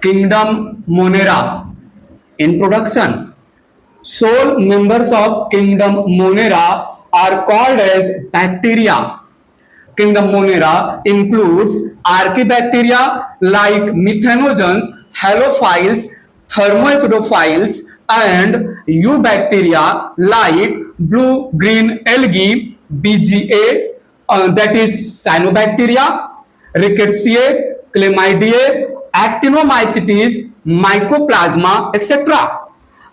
Kingdom Monera. Introduction. Sole members of Kingdom Monera are called as bacteria. Kingdom Monera includes archaebacteria like methanogens, halophiles, thermoacidophiles, and eubacteria like blue-green algae, BGA, that is cyanobacteria, Rickettsia, Chlamydia, Actinomycetes, Mycoplasma, etc.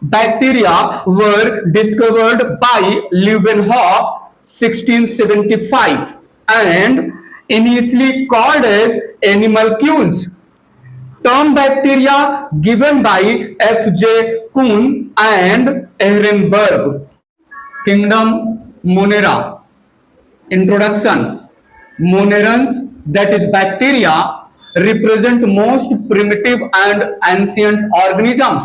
Bacteria were discovered by Leeuwenhoek 1675 and initially called as animalcules. Term bacteria given by F.J. Kuhn and Ehrenberg. Kingdom Monera. Introduction. Monerans, that is bacteria, represent most primitive and ancient organisms.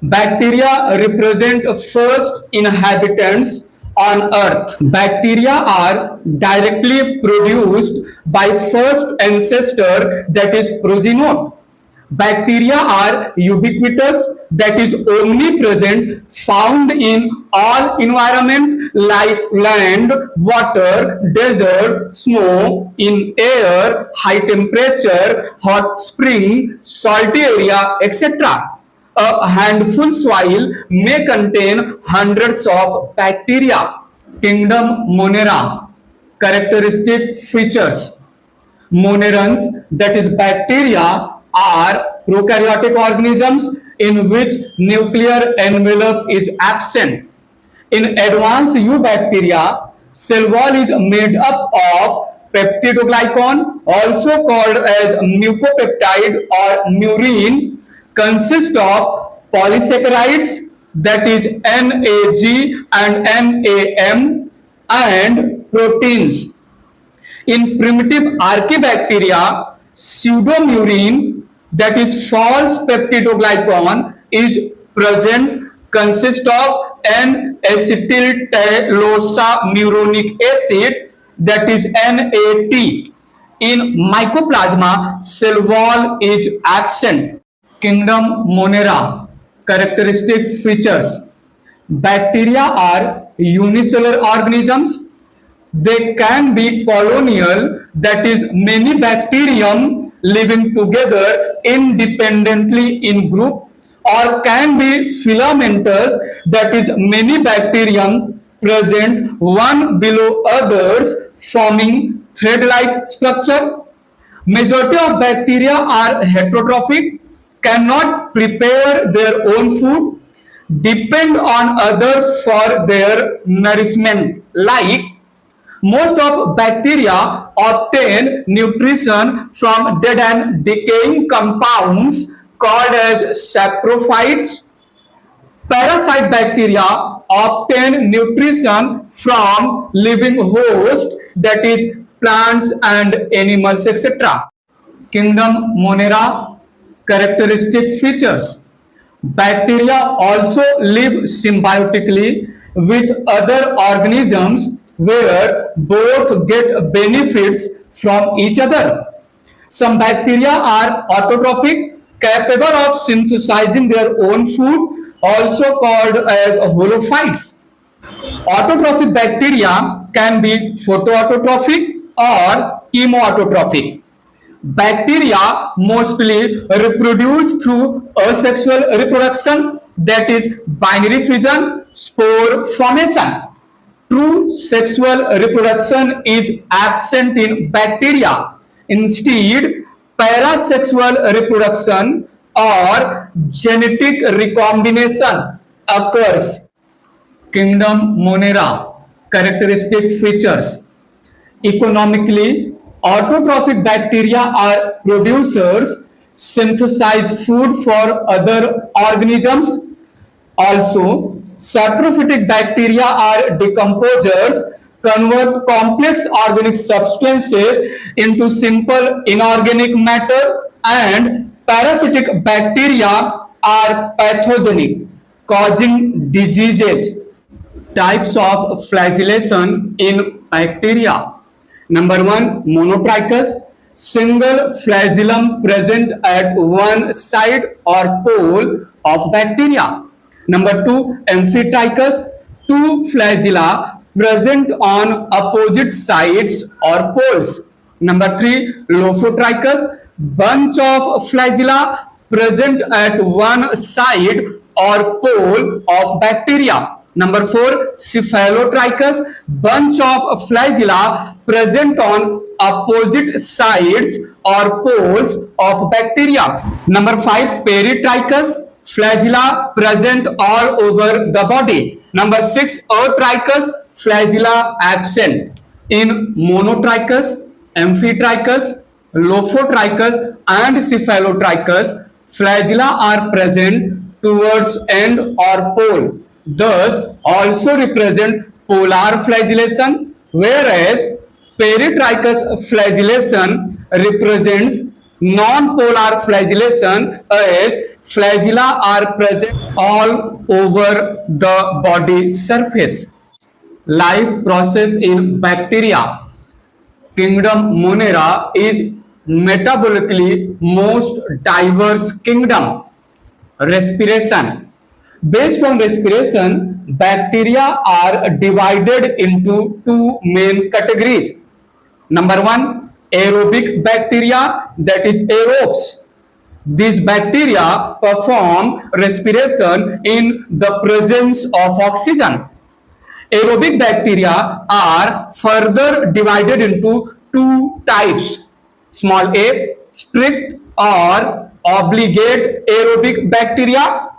Bacteria represent first inhabitants on earth. Bacteria are directly produced by first ancestor, that is progenote. Bacteria are ubiquitous, that is omnipresent, found in all environment like land, water, desert, snow, in air, high temperature, hot spring, salty area, etc. A handful soil may contain hundreds of bacteria. Kingdom Monera. Characteristic features. Monerans, that is bacteria, are prokaryotic organisms in which nuclear envelope is absent. In advanced eubacteria, cell wall is made up of peptidoglycan, also called as mucopeptide or murine, consists of polysaccharides, that is NAG and NAM, and proteins. In primitive archaebacteria, pseudomurine, that is false peptidoglycan, is present, consists of N-acetyltalosamuronic acid, that is NAT. In mycoplasma, cell wall is absent. Kingdom Monera. Characteristic features. Bacteria are unicellular organisms. They can be colonial, that is many bacterium living together independently in group, or can be filamentous, that is many bacterium present one below others forming thread-like structure. Majority of bacteria are heterotrophic, cannot prepare their own food, depend on others for their nourishment. Like most of bacteria obtain nutrition from dead and decaying compounds called as saprophytes. Parasite bacteria obtain nutrition from living hosts, that is plants and animals, etc. Kingdom Monera. Characteristic features. Bacteria also live symbiotically with other organisms where both get benefits from each other. Some bacteria are autotrophic, capable of synthesizing their own food, also called as holophytes. Autotrophic bacteria can be photoautotrophic or chemoautotrophic. Bacteria mostly reproduce through asexual reproduction, that is binary fission, spore formation. True sexual reproduction is absent in bacteria. Instead, parasexual reproduction or genetic recombination occurs. Kingdom Monera. Characteristic features. Economically, autotrophic bacteria are producers, synthesize food for other organisms. Also, saprophytic bacteria are decomposers, convert complex organic substances into simple inorganic matter, and parasitic bacteria are pathogenic, causing diseases. Types of flagellation in bacteria. Number 1, monotrichous, single flagellum present at one side or pole of bacteria. Number 2, amphitrachus, two flagella present on opposite sides or poles. Number 3, lophotrichus, bunch of flagella present at one side or pole of bacteria. Number 4, cephalotrichus, bunch of flagella present on opposite sides or poles of bacteria. Number 5, peritrichus, flagella present all over the body. Number 6, atrichus, flagella absent. In monotrichus, amphitrichus, lophotrichus and cephalotrichus, flagella are present towards end or pole, thus also represent polar flagellation, whereas peritrichus flagellation represents non-polar flagellation, as flagella are present all over the body surface. Life process in bacteria. Kingdom Monera is metabolically most diverse kingdom. Respiration. Based on respiration, bacteria are divided into two main categories. Number 1, aerobic bacteria, that is aerobes. These bacteria perform respiration in the presence of oxygen. Aerobic bacteria are further divided into two types. Small a, strict or obligate aerobic bacteria.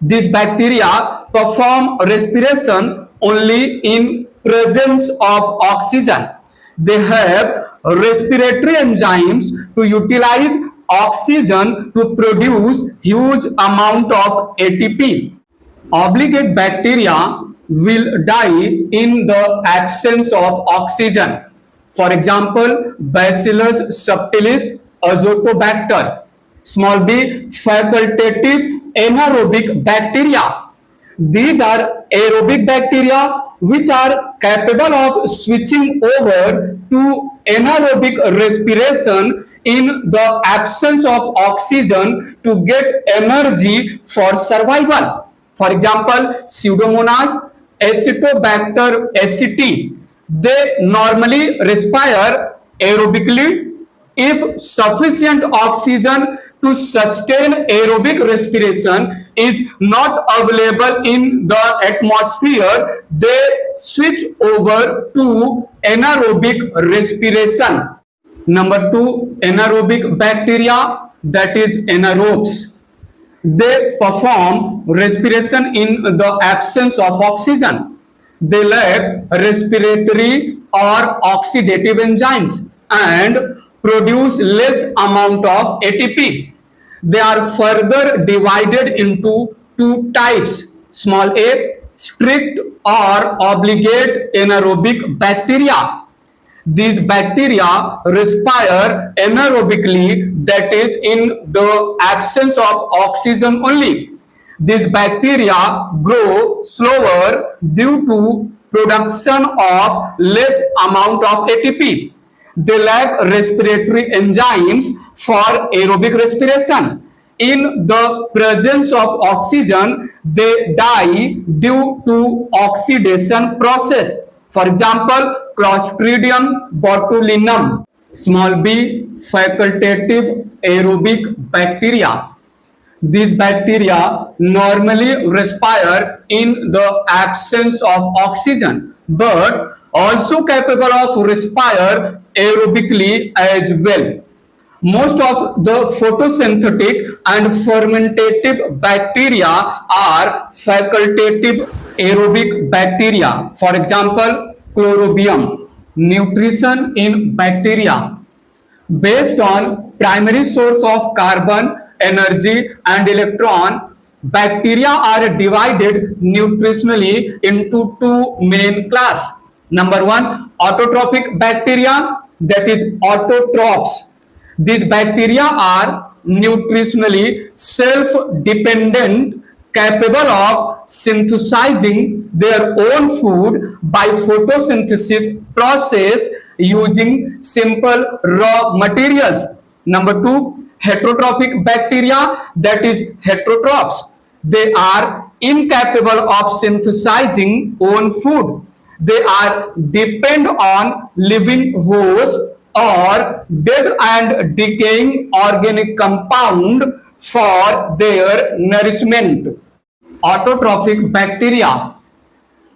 These bacteria perform respiration only in presence of oxygen. They have respiratory enzymes to utilize oxygen to produce huge amount of ATP. Obligate bacteria will die in the absence of oxygen. For example, Bacillus subtilis, Azotobacter. Small b, facultative anaerobic bacteria. These are aerobic bacteria which are capable of switching over to anaerobic respiration in the absence of oxygen to get energy for survival. For example, Pseudomonas, Acetobacter aceti. They normally respire aerobically. If sufficient oxygen to sustain aerobic respiration is not available in the atmosphere, they switch over to anaerobic respiration. Number 2, anaerobic bacteria, that is anaerobes. They perform respiration in the absence of oxygen. They lack respiratory or oxidative enzymes and produce less amount of ATP. They are further divided into two types. Small a, strict or obligate anaerobic bacteria. These bacteria respire anaerobically, that is in the absence of oxygen only. These bacteria grow slower due to production of less amount of ATP. They lack respiratory enzymes for aerobic respiration. In the presence of oxygen, they die due to oxidation process. For example, Clostridium botulinum. Small b, facultative aerobic bacteria. These bacteria normally respire in the absence of oxygen, but also capable of respire aerobically as well. Most of the photosynthetic and fermentative bacteria are facultative aerobic bacteria. For example, Chlorobium. Nutrition in bacteria. Based on primary source of carbon, energy and electron, bacteria are divided nutritionally into two main class. Number 1, autotrophic bacteria, that is autotrophs. These bacteria are nutritionally self-dependent, capable of synthesizing their own food by photosynthesis process using simple raw materials. Number two, heterotrophic bacteria, that is heterotrophs. They are incapable of synthesizing own food. They are depend on living hosts or dead and decaying organic compound for their nourishment. Autotrophic bacteria.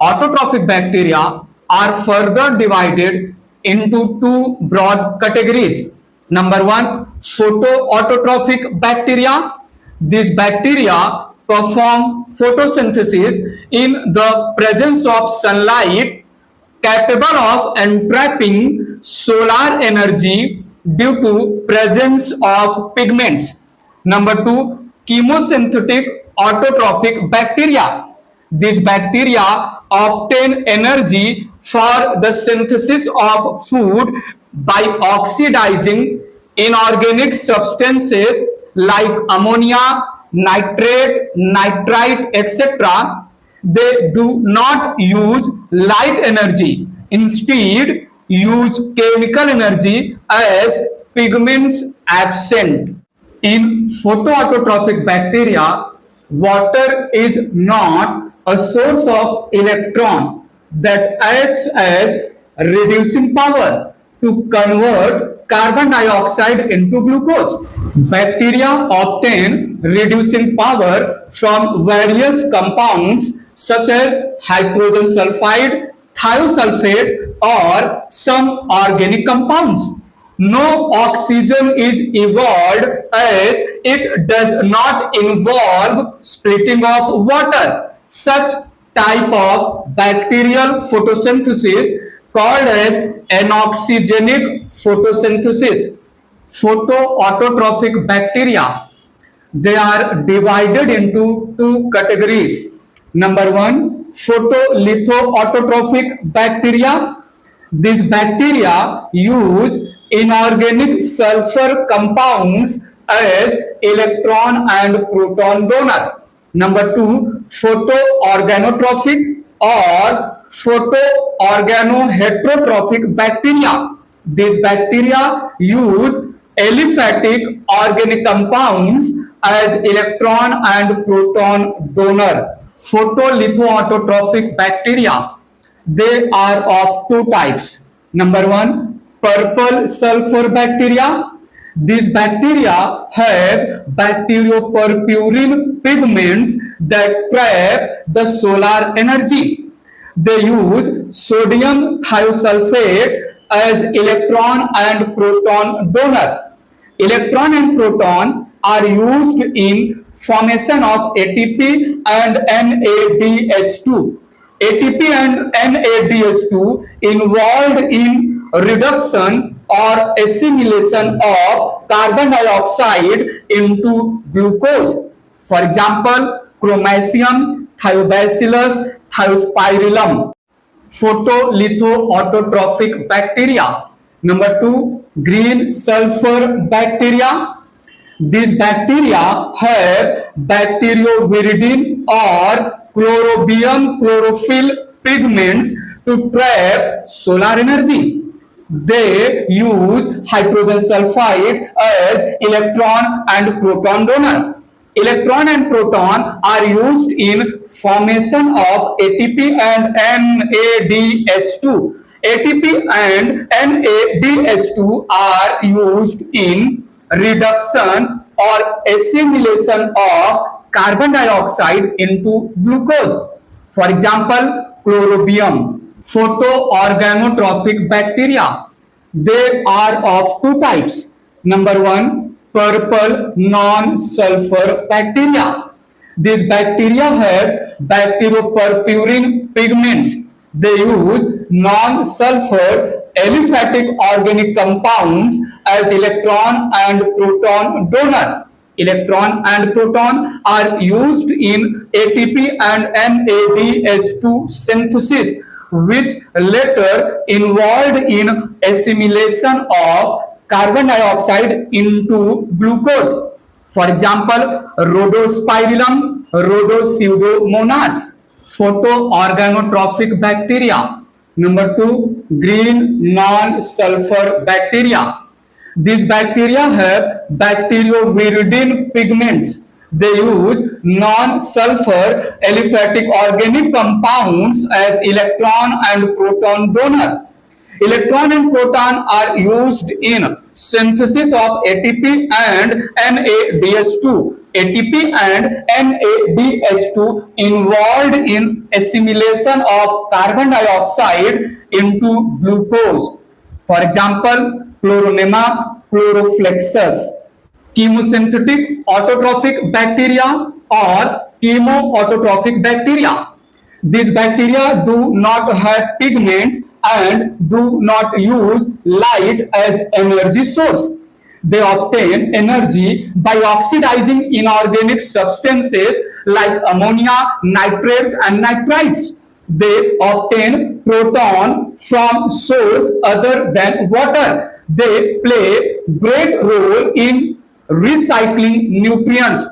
Autotrophic bacteria are further divided into two broad categories. Number one, photoautotrophic bacteria. These bacteria perform photosynthesis in the presence of sunlight, capable of entrapping solar energy due to presence of pigments. Number two, chemosynthetic autotrophic bacteria. These bacteria obtain energy for the synthesis of food by oxidizing inorganic substances like ammonia, nitrate, nitrite, etc. They do not use light energy. Instead, use chemical energy as pigments absent. In photoautotrophic bacteria, water is not a source of electron that acts as reducing power to convert carbon dioxide into glucose. Bacteria obtain reducing power from various compounds such as hydrogen sulfide, thiosulfate, or some organic compounds. No oxygen is evolved as it does not involve splitting of water. Such type of bacterial photosynthesis called as anoxygenic photosynthesis. Photoautotrophic bacteria, they are divided into two categories. Number one, photolithoautotrophic bacteria. These bacteria use inorganic sulfur compounds as electron and proton donor. Number two, photoorganotrophic or photoorganoheterotrophic bacteria. These bacteria use aliphatic organic compounds as electron and proton donor. Photolithoautotrophic bacteria, they are of two types. Number one, purple sulfur bacteria. These bacteria have bacteriopurpurin pigments that trap the solar energy. They use sodium thiosulfate as electron and proton donor. Electron and proton are used in formation of ATP and NADH2. ATP and NADH2 involved in reduction or assimilation of carbon dioxide into glucose. For example, chromacium, thiobacillus, thiospirillum. Photolithoautotrophic bacteria. Number two, green sulfur bacteria. These bacteria have bacterioviridin or chlorobium chlorophyll pigments to trap solar energy. They use hydrogen sulfide as electron and proton donor. Electron and proton are used in formation of ATP and NADH2. ATP and NADH2 are used in reduction or assimilation of carbon dioxide into glucose. For example, chlorobium. Photoorganotrophic bacteria. They are of two types. Number one, purple non-sulfur bacteria. These bacteria have bacteriopurpurin pigments. They use non-sulfur aliphatic organic compounds as electron and proton donor. Electron and proton are used in ATP and NADH2 synthesis, which later involved in assimilation of carbon dioxide into glucose. For example, Rhodospirillum, Rhodopseudomonas. Photoorganotrophic bacteria. Number two, green non-sulfur bacteria. These bacteria have bacterioviridin pigments. They use non-sulfur aliphatic organic compounds as electron and proton donor. Electron and proton are used in synthesis of ATP and NADH2. ATP and NADH2 involved in assimilation of carbon dioxide into glucose. For example, Chloronema chloroflexus. Chemosynthetic autotrophic bacteria or chemoautotrophic bacteria. These bacteria do not have pigments and do not use light as energy source. They obtain energy by oxidizing inorganic substances like ammonia, nitrates, and nitrites. They obtain proton from source other than water. They play great role in recycling nutrients.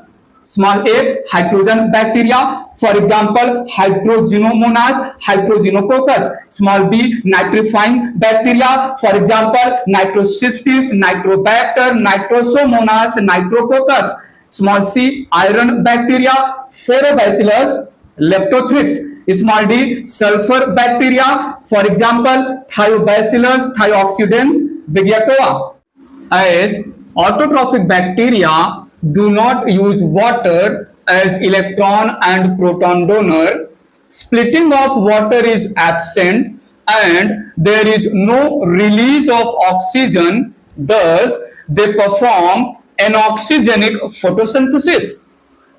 Small a, hydrogen bacteria, for example, Hydrogenomonas, Hydrogenococcus. Small b, nitrifying bacteria, for example, Nitrocystis, Nitrobacter, Nitrosomonas, Nitrococcus. Small c, iron bacteria, Ferrobacillus, Leptothrix. Small d, sulfur bacteria, for example, Thiobacillus, Thioxidans, Vigiatoa. As autotrophic bacteria do not use water as electron and proton donor, splitting of water is absent and there is no release of oxygen, thus they perform anoxygenic photosynthesis.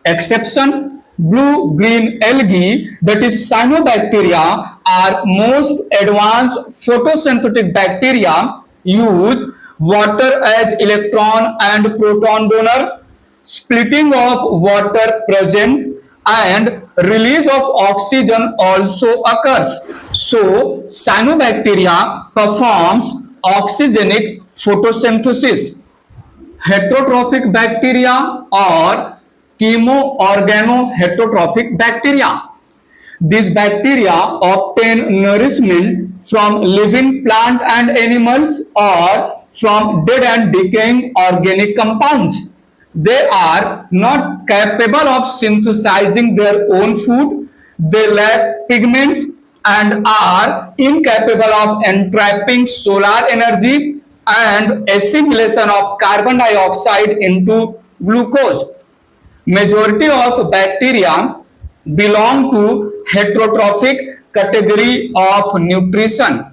Exception, blue-green algae, that is cyanobacteria, are most advanced photosynthetic bacteria, use water as electron and proton donor, splitting of water present, and release of oxygen also occurs. So, cyanobacteria performs oxygenic photosynthesis. Heterotrophic bacteria or chemoorganoheterotrophic bacteria. These bacteria obtain nourishment from living plant and animals or from dead and decaying organic compounds. They are not capable of synthesizing their own food. They lack pigments and are incapable of entrapping solar energy and assimilation of carbon dioxide into glucose. Majority of bacteria belong to heterotrophic category of nutrition.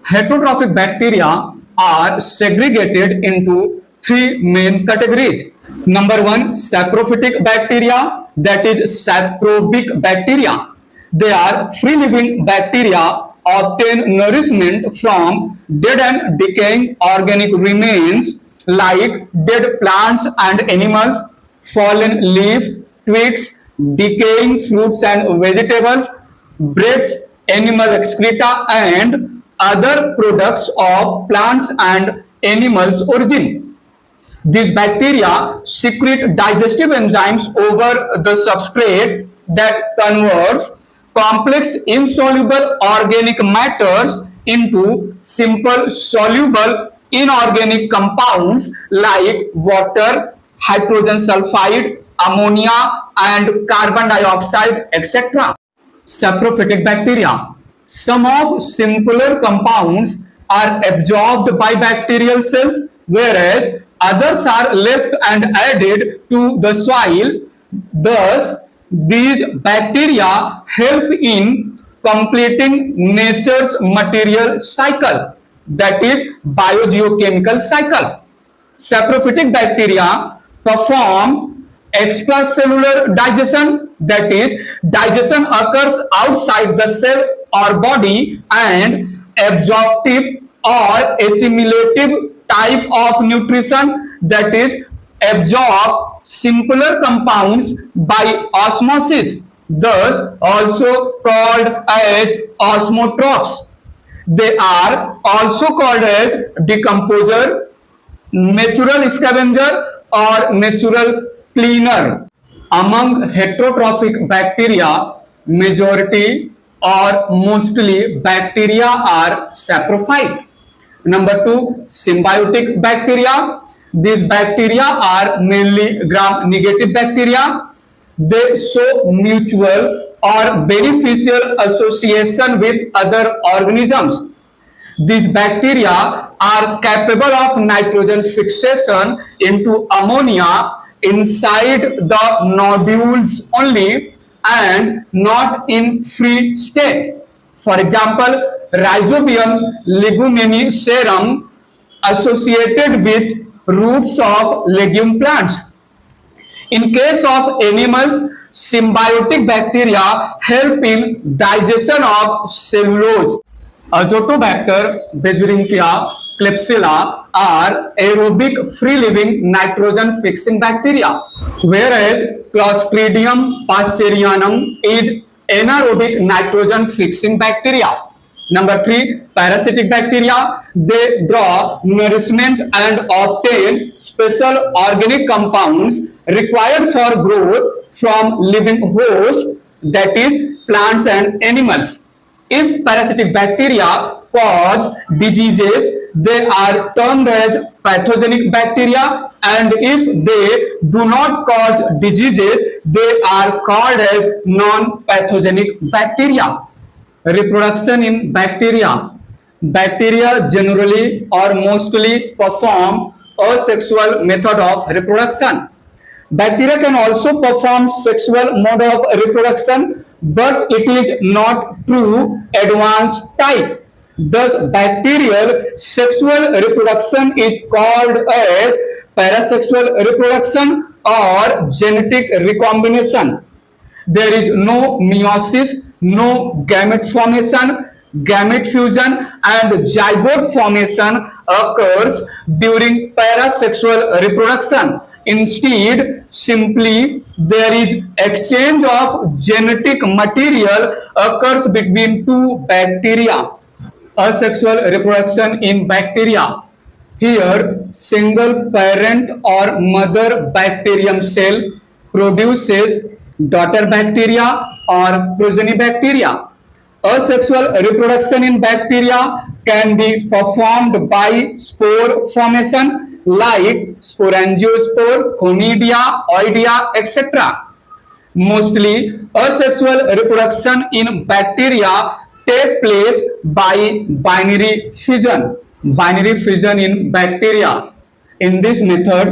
Heterotrophic bacteria are segregated into three main categories. Number one, saprophytic bacteria, that is saprobic bacteria. They are free-living bacteria, obtain nourishment from dead and decaying organic remains like dead plants and animals, fallen leaf, twigs, decaying fruits and vegetables, breads, animal excreta, and other products of plants and animals' origin. These bacteria secrete digestive enzymes over the substrate that converts complex insoluble organic matters into simple soluble inorganic compounds like water, hydrogen sulfide, ammonia, and carbon dioxide, etc. Saprophytic bacteria. Some of simpler compounds are absorbed by bacterial cells, whereas others are left and added to the soil. Thus, these bacteria help in completing nature's material cycle, that is biogeochemical cycle. Saprophytic bacteria perform extracellular digestion, that is digestion occurs outside the cell or body, and absorptive or assimilative type of nutrition, that is absorb simpler compounds by osmosis, thus also called as osmotrophs. They are also called as decomposer, natural scavenger, or natural cleaner. Among heterotrophic bacteria, majority or mostly bacteria are saprophyte. Number two, symbiotic bacteria. These bacteria are mainly gram-negative bacteria. They show mutual or beneficial association with other organisms. These bacteria are capable of nitrogen fixation into ammonia inside the nodules only and not in free state. For example, Rhizobium leguminosarum associated with roots of legume plants. In case of animals, symbiotic bacteria help in digestion of cellulose. Azotobacter, Beijeringia, Klebsiella are aerobic free-living nitrogen-fixing bacteria, whereas Clostridium pastorianum is anaerobic nitrogen-fixing bacteria. Number three, parasitic bacteria. They draw nourishment and obtain special organic compounds required for growth from living hosts, that is, plants and animals. If parasitic bacteria cause diseases, they are termed as pathogenic bacteria, and if they do not cause diseases, they are called as non-pathogenic bacteria. Reproduction in bacteria. Bacteria generally or mostly perform asexual method of reproduction. Bacteria can also perform sexual mode of reproduction, but it is not true advanced type. Thus, bacterial sexual reproduction is called as parasexual reproduction or genetic recombination. There is no meiosis, no gamete formation, gamete fusion and zygote formation occurs during parasexual reproduction. Instead, simply there is exchange of genetic material occurs between two bacteria. Asexual reproduction in bacteria. Here, single parent or mother bacterium cell produces daughter bacteria or progeny bacteria. Asexual reproduction in bacteria can be performed by spore formation like sporangiospore, conidia, oidea, etc. Mostly, asexual reproduction in bacteria take place by binary fission. Binary fission in bacteria. In this method,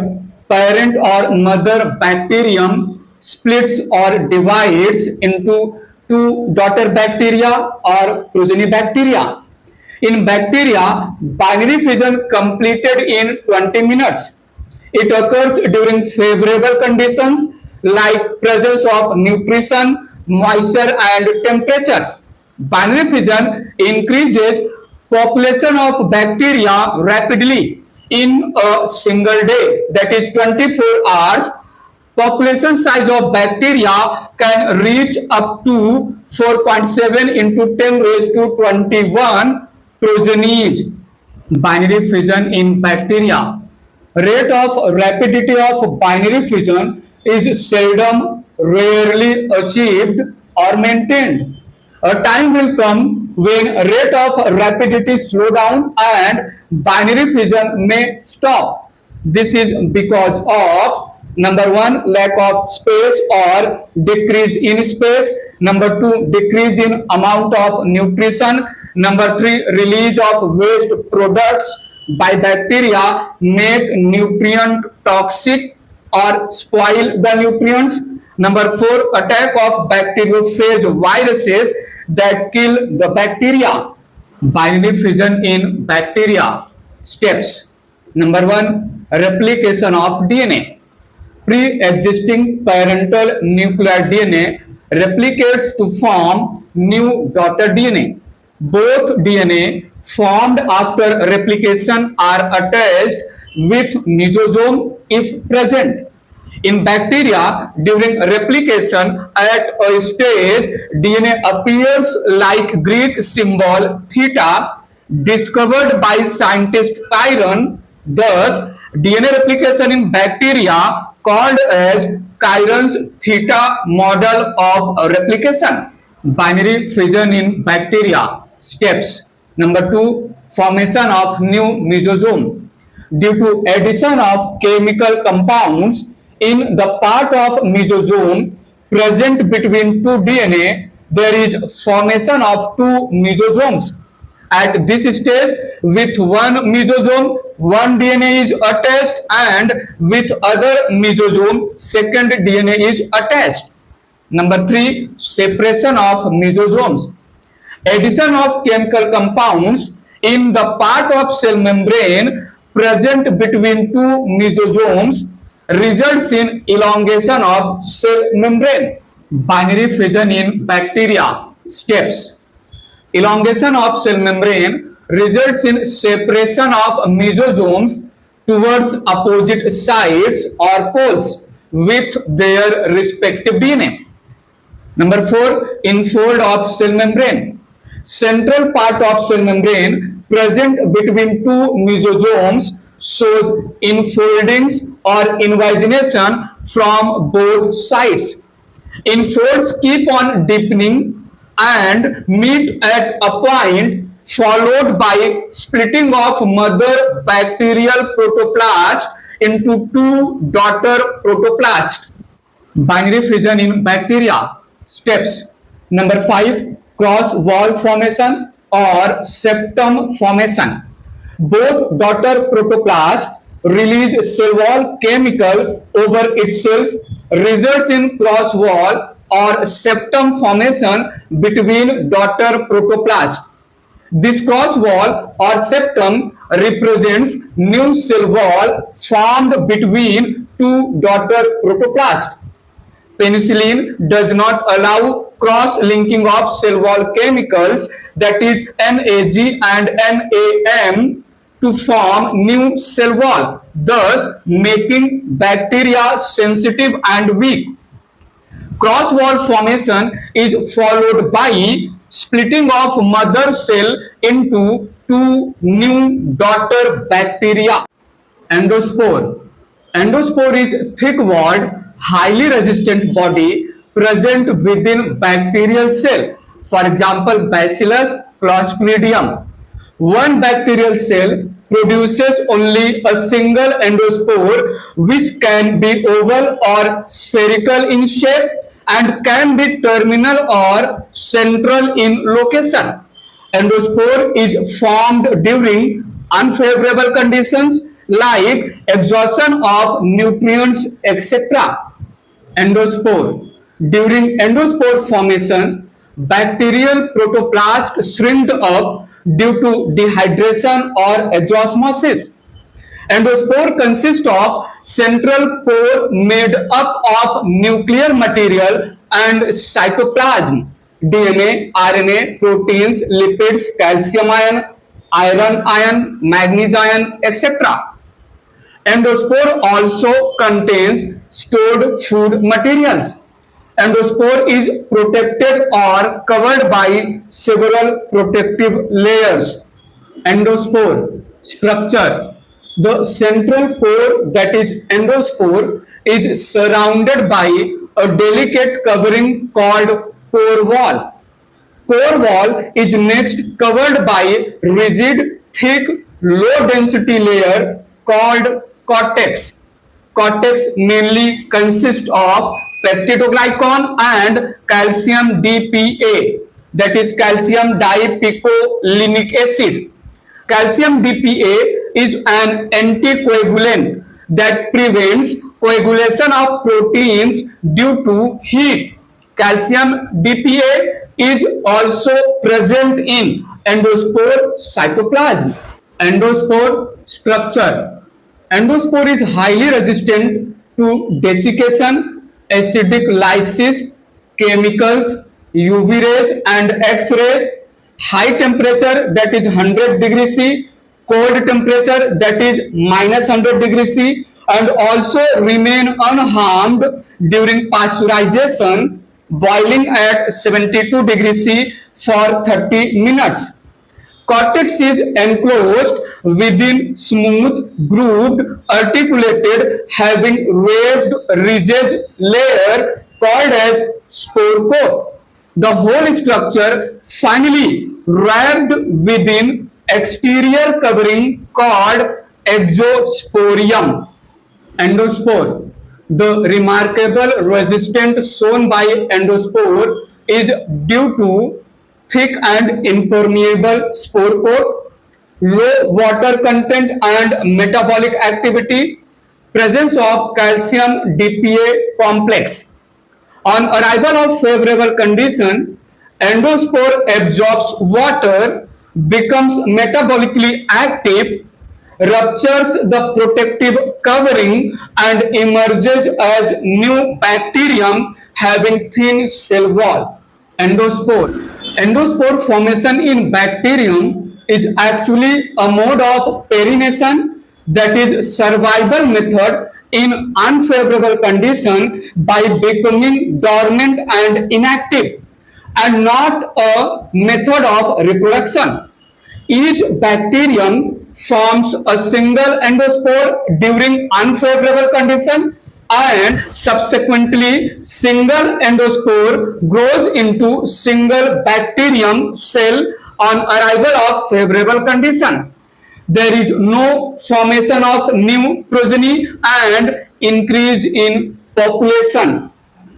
parent or mother bacterium splits or divides into two daughter bacteria or progeny bacteria. In bacteria, binary fission completed in 20 minutes. It occurs during favorable conditions like presence of nutrition, moisture and temperature. Binary fission increases population of bacteria rapidly in a single day, that is 24 hours. Population size of bacteria can reach up to 4.7 into 10 raised to 21 progenies. Binary fission in bacteria. Rate of rapidity of binary fission is seldom, rarely achieved or maintained. A time will come when rate of rapidity slow down and binary fission may stop. This is because of number one, lack of space or decrease in space. Number two, decrease in amount of nutrition. Number three, release of waste products by bacteria make nutrient toxic or spoil the nutrients. Number four, attack of bacteriophage viruses that kill the bacteria. Binary fission in bacteria. Steps. Number one, replication of DNA. Pre-existing parental nuclear DNA replicates to form new daughter DNA. Both DNA formed after replication are attached with mesosome if present. In bacteria, during replication at a stage, DNA appears like Greek symbol theta discovered by scientist Chiron. Thus, DNA replication in bacteria called as Chiron's theta model of replication. Binary fission in bacteria. Steps. Number 2, formation of new mesosome. Due to addition of chemical compounds in the part of mesosome present between two DNA, there is formation of two mesosomes. At this stage, with one mesosome, one DNA is attached, and with other mesosome, second DNA is attached. Number 3, separation of mesosomes. Addition of chemical compounds in the part of cell membrane present between two mesosomes results in elongation of cell membrane. Binary fission in bacteria. Steps. Elongation of cell membrane results in separation of mesosomes towards opposite sides or poles with their respective DNA. Number 4, infold of cell membrane. Central part of cell membrane present between two mesosomes shows infoldings or invagination from both sides. Infolds keep on deepening and meet at a point followed by splitting of mother bacterial protoplast into two daughter protoplasts. Binary fission in bacteria. Steps. Number 5, cross wall formation or septum formation. Both daughter protoplast release cell wall chemical over itself, results in cross wall or septum formation between daughter protoplast. This cross wall or septum represents new cell wall formed between two daughter protoplasts. Penicillin does not allow cross-linking of cell wall chemicals, that is NAG and NAM, to form new cell wall, thus making bacteria sensitive and weak. Cross wall formation is followed by splitting of mother cell into two new daughter bacteria. Endospore. Endospore is thick-walled, highly resistant body present within bacterial cell. For example, Bacillus clostridium. One bacterial cell produces only a single endospore, which can be oval or spherical in shape and can be terminal or central in location. Endospore is formed during unfavorable conditions like exhaustion of nutrients, etc. Endospore. During endospore formation, bacterial protoplast shrinked up due to dehydration or exosmosis. Endospore consists of central core made up of nuclear material and cytoplasm, DNA, RNA, proteins, lipids, calcium ion, manganese ion, etc. Endospore also contains stored food materials. Endospore is protected or covered by several protective layers. Endospore structure. The central core, that is endospore, is surrounded by a delicate covering called core wall. Core wall is next covered by rigid, thick, low density layer called cortex. Cortex mainly consists of peptidoglycan and calcium DPA, that is calcium dipicolinic acid. Calcium DPA is an anticoagulant that prevents coagulation of proteins due to heat. Calcium DPA is also present in endospore cytoplasm. Endospore structure. Endospore is highly resistant to desiccation, acidic lysis, chemicals, UV rays and X-rays, high temperature, that is 100 degrees C, cold temperature, that is minus 100 degrees C, and also remain unharmed during pasteurization, boiling at 72 degrees C for 30 minutes. Cortex is enclosed within smooth, grooved, articulated, having raised ridge layer called as spore core. The whole structure finally wrapped within exterior covering called exosporium. Endospore. The remarkable resistance shown by endospore is due to thick and impermeable spore coat, low water content and metabolic activity, presence of calcium DPA complex. On arrival of favorable condition, endospore absorbs water, becomes metabolically active, ruptures the protective covering and emerges as new bacterium having thin cell wall. Endospore. Endospore formation in bacterium is actually a mode of perennation, that is survival method in unfavorable condition by becoming dormant and inactive, and not a method of reproduction. Each bacterium forms a single endospore during unfavorable condition, and subsequently single endospore grows into single bacterium cell on arrival of favorable condition. There is no formation of new progeny and increase in population.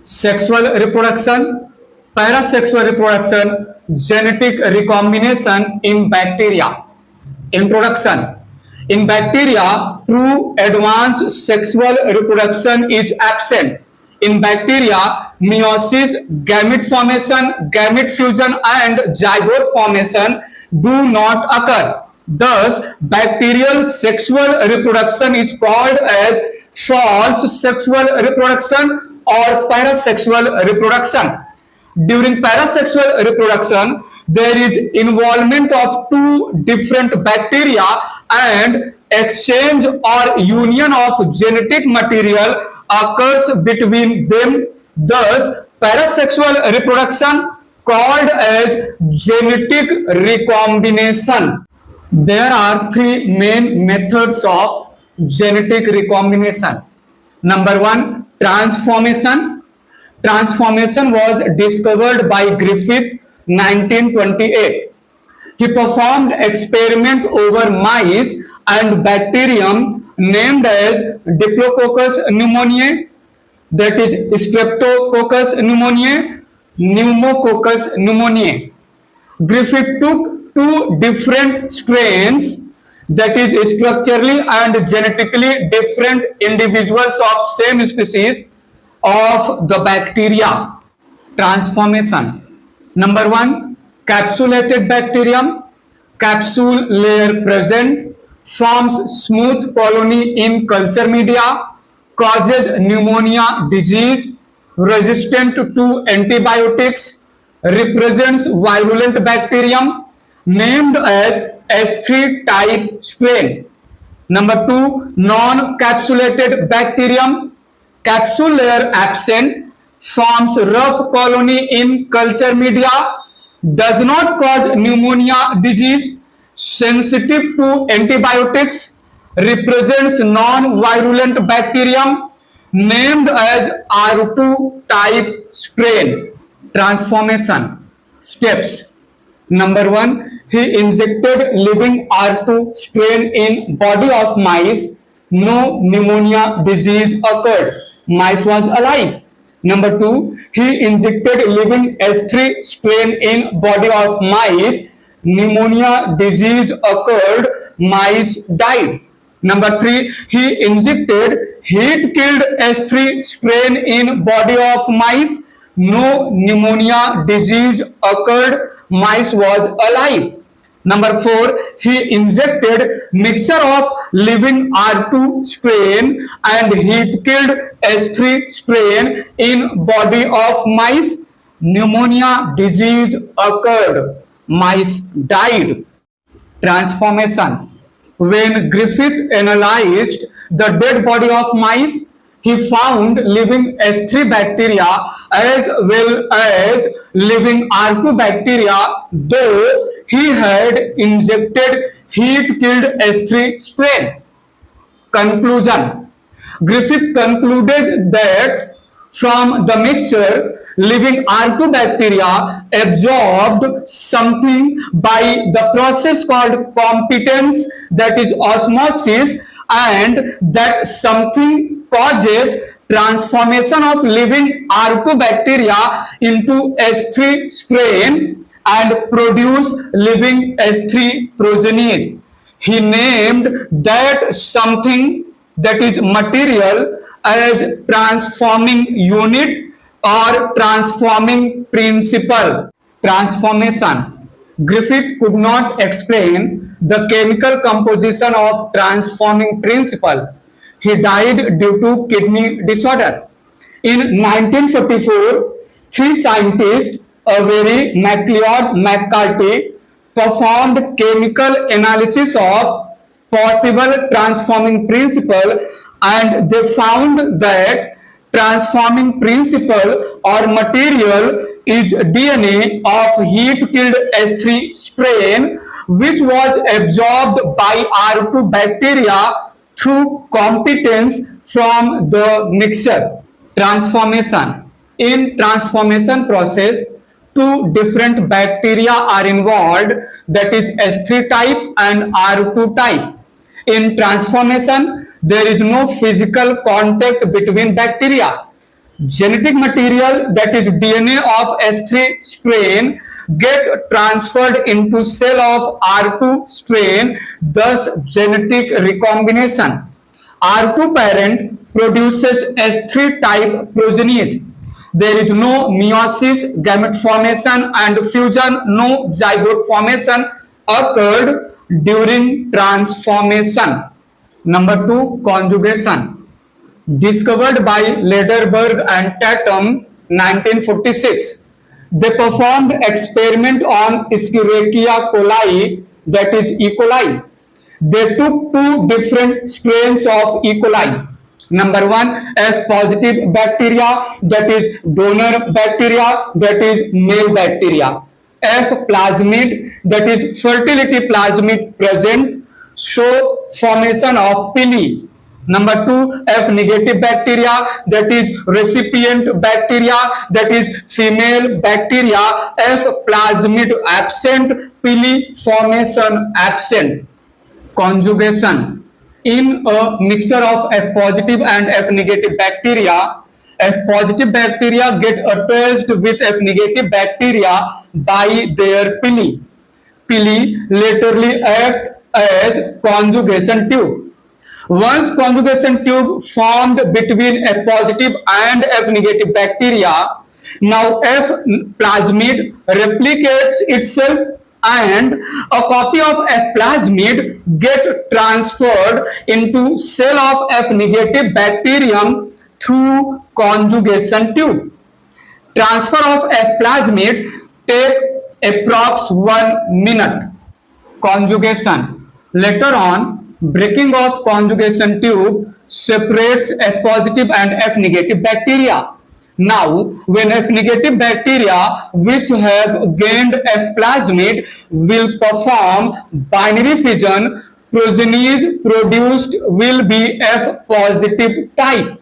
Sexual reproduction, parasexual reproduction, genetic recombination in bacteria. Introduction. In bacteria, true advanced sexual reproduction is absent. In bacteria, meiosis, gamete formation, gamete fusion and zygote formation do not occur. Thus, bacterial sexual reproduction is called as false sexual reproduction or parasexual reproduction. During parasexual reproduction, there is involvement of two different bacteria and exchange or union of genetic material occurs between them. Thus, parasexual reproduction called as genetic recombination. There are three main methods of genetic recombination. Number one, transformation. Transformation was discovered by Griffith 1928. He performed experiment over mice and bacterium named as Diplococcus pneumoniae, that is Streptococcus pneumoniae, Pneumococcus pneumoniae. Griffith took two different strains, that is structurally and genetically different individuals of same species of the bacteria. Transformation. Number one, capsulated bacterium. Capsule layer present, forms smooth colony in culture media, causes pneumonia disease, resistant to antibiotics, represents virulent bacterium, named as S3 type strain. Number two, non-capsulated bacterium. Capsule layer absent, forms rough colony in culture media, does not cause pneumonia disease, sensitive to antibiotics, represents non-virulent bacterium, named as R2 type strain. Transformation steps. Number one, he injected living R2 strain in body of mice. No pneumonia disease occurred. Mice was alive. Number two, he injected living S3 strain in body of mice. Pneumonia disease occurred. Mice died. Number three, he injected heat-killed S3 strain in body of mice. No pneumonia disease occurred. Mice was alive. Number four, he injected mixture of living R2 strain and heat-killed S3 strain in body of mice. Pneumonia disease occurred. Mice died. Transformation. When Griffith analyzed the dead body of mice, he found living S3 bacteria as well as living R2 bacteria, though he had injected heat-killed S3 strain. Conclusion. Griffith concluded that From the mixture, living R2 bacteria absorbed something by the process called competence, that is osmosis, and that something causes transformation of living R2 bacteria into S3 strain and produce living S3 progenies. He named that something, that is material, as transforming unit or transforming principle. Transformation. Griffith could not explain the chemical composition of transforming principle. He died due to kidney disorder. In 1944, three scientists, Avery, MacLeod, McCarthy, performed chemical analysis of possible transforming principle, and they found that transforming principle or material is DNA of heat-killed S3 strain, which was absorbed by R2 bacteria through competence from the mixture. Transformation. In transformation process, two different bacteria are involved, that is S3 type and R2 type. In transformation, there is no physical contact between bacteria. Genetic material, that is DNA of S3 strain, get transferred into cell of R2 strain, thus genetic recombination. R2 parent produces S3 type progenies. There is no meiosis, gamete formation and fusion, no zygote formation occurred during transformation. Number 2, conjugation. Discovered by Lederberg and Tatum, 1946. They performed experiment on Escherichia coli, that is E. coli. They took two different strains of E. coli. Number 1, F positive bacteria, that is donor bacteria, that is male bacteria. F plasmid, that is fertility plasmid present, show formation of pili. Number 2, F negative bacteria, that is recipient bacteria, that is female bacteria. F plasmid absent, pili formation absent. Conjugation. In a mixture of F positive and F negative bacteria, F positive bacteria get attached with F negative bacteria by their pili. Pili laterally act as conjugation tube. Once conjugation tube formed between F positive and F negative bacteria, now F plasmid replicates itself and a copy of F plasmid get transferred into cell of F negative bacterium through conjugation tube. Transfer of F plasmid take approx 1 minute. Conjugation. Later on, breaking of conjugation tube separates F positive and F negative bacteria. Now, when F negative bacteria which have gained F plasmid will perform binary fission, progenies produced will be F positive type.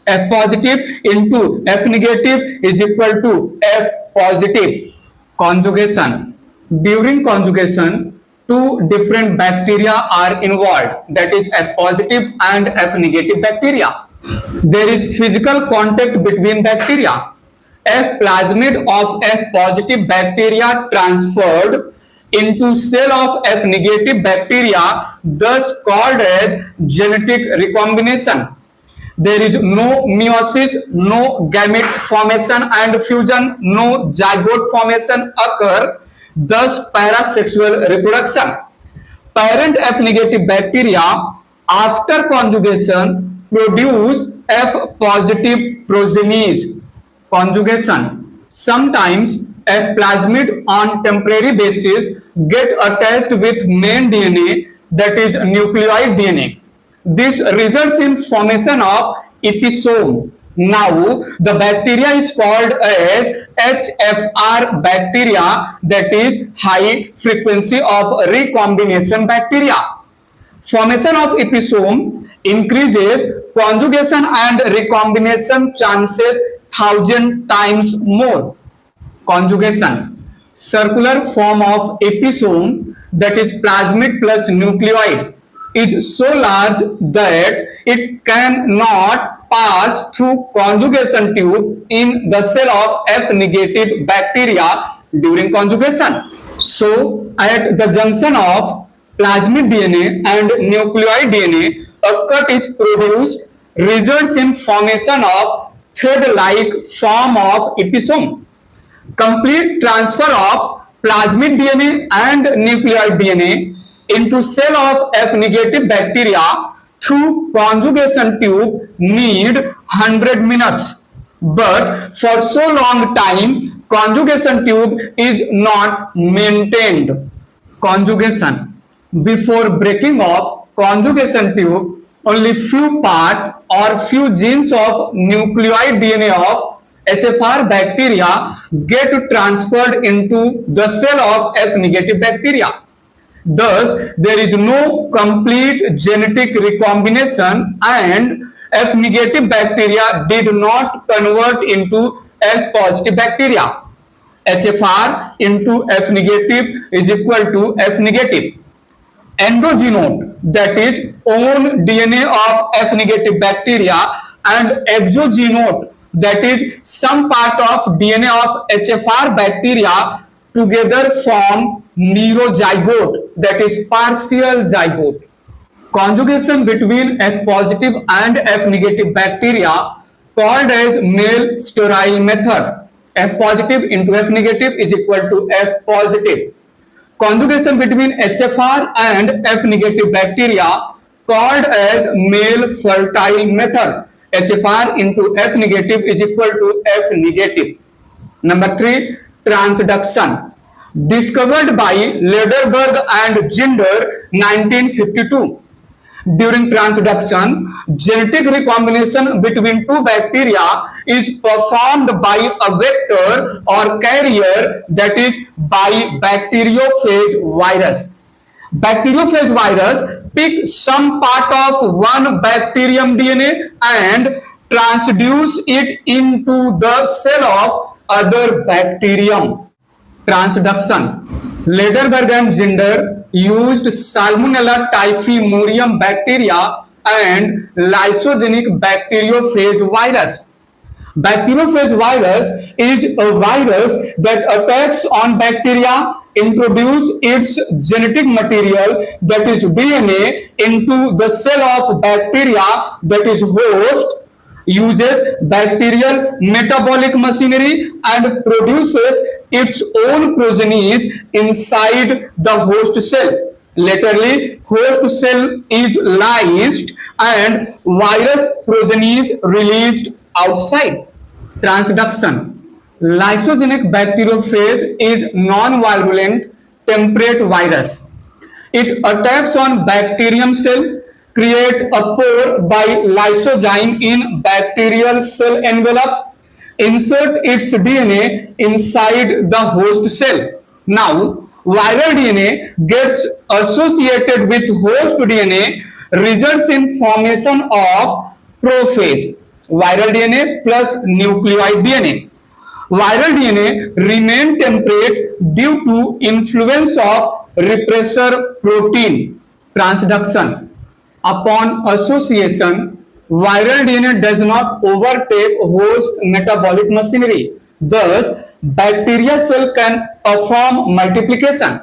F positive into F negative is equal to F positive. Conjugation. During conjugation, two different bacteria are involved, that is F positive and F negative bacteria. There is physical contact between bacteria. F plasmid of F positive bacteria transferred into cell of F negative bacteria, thus called as genetic recombination. There is no meiosis, no gamete formation and fusion, no zygote formation occur, thus parasexual reproduction. Parent F negative bacteria after conjugation produce F positive progenies. Conjugation. Sometimes F plasmid on temporary basis get attached with main DNA, that is nucleoid DNA. This results in formation of episome. Now the bacteria is called as HFR bacteria, that is high frequency of recombination bacteria. Formation of episome increases conjugation and recombination chances 1000 times more. Conjugation, circular form of episome, that is plasmid plus nucleoid, is so large that it cannot pass through conjugation tube in the cell of F negative bacteria during conjugation. So, at the junction of plasmid DNA and nucleoid DNA, a cut is produced, results in formation of thread-like form of episome. Complete transfer of plasmid DNA and nucleoid DNA into cell of F negative bacteria through conjugation tube need 100 minutes. But for so long time, conjugation tube is not maintained. Conjugation. Before breaking off conjugation tube, only few part or few genes of nucleoid DNA of HFR bacteria get transferred into the cell of F negative bacteria. Thus, there is no complete genetic recombination and F negative bacteria did not convert into F positive bacteria. HFR into F negative is equal to F negative. Endogenote, that is own DNA of F negative bacteria, and exogenote, that is some part of DNA of HFR bacteria, together form neurozygote, that is partial zygote. Conjugation between F positive and F negative bacteria called as male sterile method. F positive into F negative is equal to F positive. Conjugation between HFR and F negative bacteria called as male fertile method. HFR into F negative is equal to F negative. Number 3, transduction. Discovered by Lederberg and Ginder, 1952. During transduction, genetic recombination between two bacteria is performed by a vector or carrier, that is by bacteriophage virus. Bacteriophage virus pick some part of one bacterium DNA and transduce it into the cell of other bacterium. Transduction. Lederberg and Ginder used Salmonella typhimurium bacteria and lysogenic bacteriophage virus. Bacteriophage virus is a virus that attacks on bacteria, introduce its genetic material, that is DNA, into the cell of bacteria, that is host, uses bacterial metabolic machinery and produces its own progenies inside the host cell. Laterally, host cell is lysed and virus progenies released outside. Transduction. Lysogenic bacteriophage is non-virulent temperate virus. It attacks on bacterium cell, create a pore by lysozyme in bacterial cell envelope, insert its DNA inside the host cell. Now, viral DNA gets associated with host DNA, results in formation of prophage, viral DNA plus nucleoid DNA. Viral DNA remain temperate due to influence of repressor protein. Transduction. Upon association, viral DNA does not overtake host metabolic machinery. Thus, bacteria cell can perform multiplication.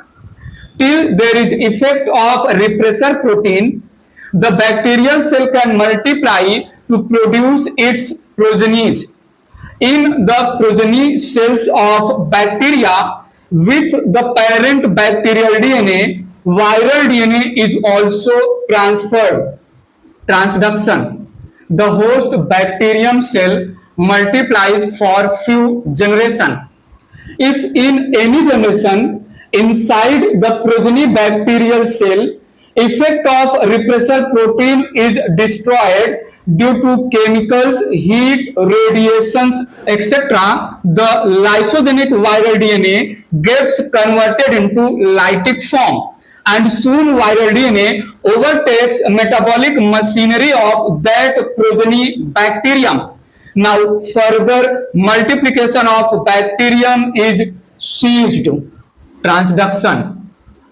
Till there is effect of repressor protein, the bacterial cell can multiply to produce its progenies. In the progeny cells of bacteria with the parent bacterial DNA, viral DNA is also transferred. Transduction. The host bacterium cell multiplies for few generations. If in any generation inside the progeny bacterial cell, effect of repressor protein is destroyed due to chemicals, heat, radiations, etc., the lysogenic viral DNA gets converted into lytic form. and soon viral DNA overtakes metabolic machinery of that progeny bacterium. Now further multiplication of bacterium is ceased. Transduction.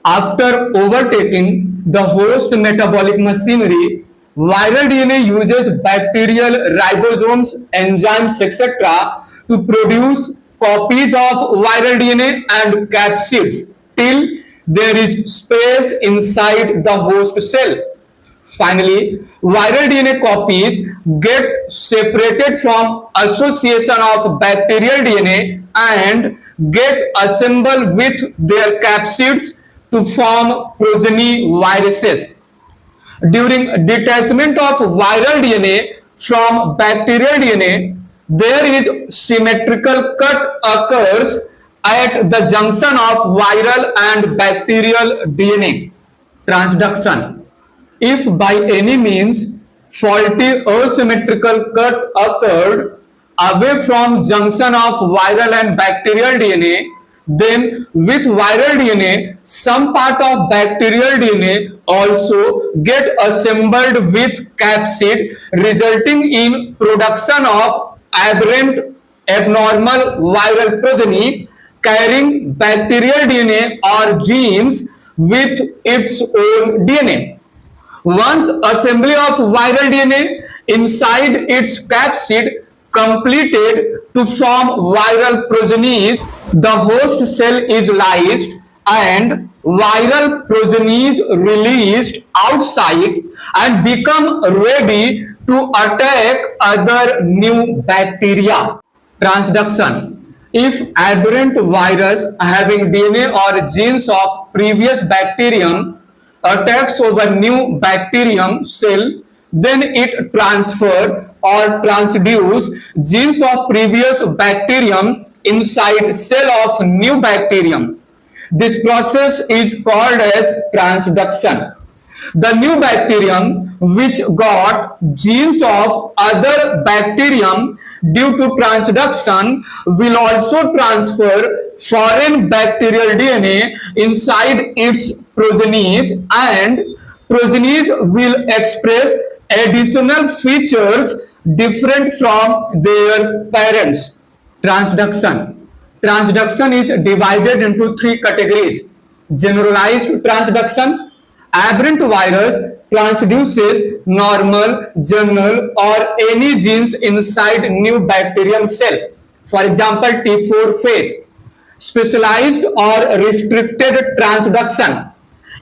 After overtaking the host metabolic machinery, viral DNA uses bacterial ribosomes, enzymes, etc. to produce copies of viral DNA and capsids till there is space inside the host cell. Finally, viral DNA copies get separated from association of bacterial DNA and get assembled with their capsids to form progeny viruses. During detachment of viral DNA from bacterial DNA, there is symmetrical cut occurs at the junction of viral and bacterial DNA. Transduction. If by any means faulty asymmetrical cut occurred away from junction of viral and bacterial DNA, then with viral DNA, some part of bacterial DNA also get assembled with capsid, resulting in production of aberrant abnormal viral progeny carrying bacterial DNA or genes with its own DNA. Once assembly of viral DNA inside its capsid completed to form viral progenies, the host cell is lysed and viral progenies released outside and become ready to attack other new bacteria. Transduction. If aberrant virus having DNA or genes of previous bacterium attacks over new bacterium cell, then it transfer or transduce genes of previous bacterium inside cell of new bacterium. This process is called as transduction. The new bacterium which got genes of other bacterium due to transduction will also transfer foreign bacterial DNA inside its progenies, and progenies will express additional features different from their parents. Transduction. Transduction is divided into three categories. Generalized transduction. Aberrant virus transduces normal, general or any genes inside new bacterium cell. For example, T4 phage. Specialized or restricted transduction.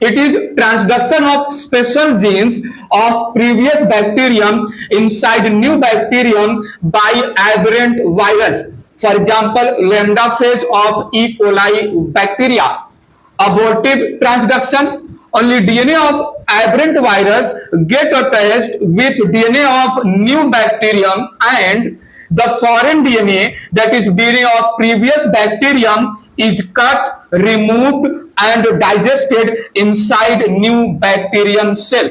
It is transduction of special genes of previous bacterium inside new bacterium by aberrant virus. For example, lambda phage of E. coli bacteria. Abortive transduction. Only DNA of aberrant virus get attached with DNA of new bacterium, and the foreign DNA, that is DNA of previous bacterium, is cut, removed and digested inside new bacterium cell.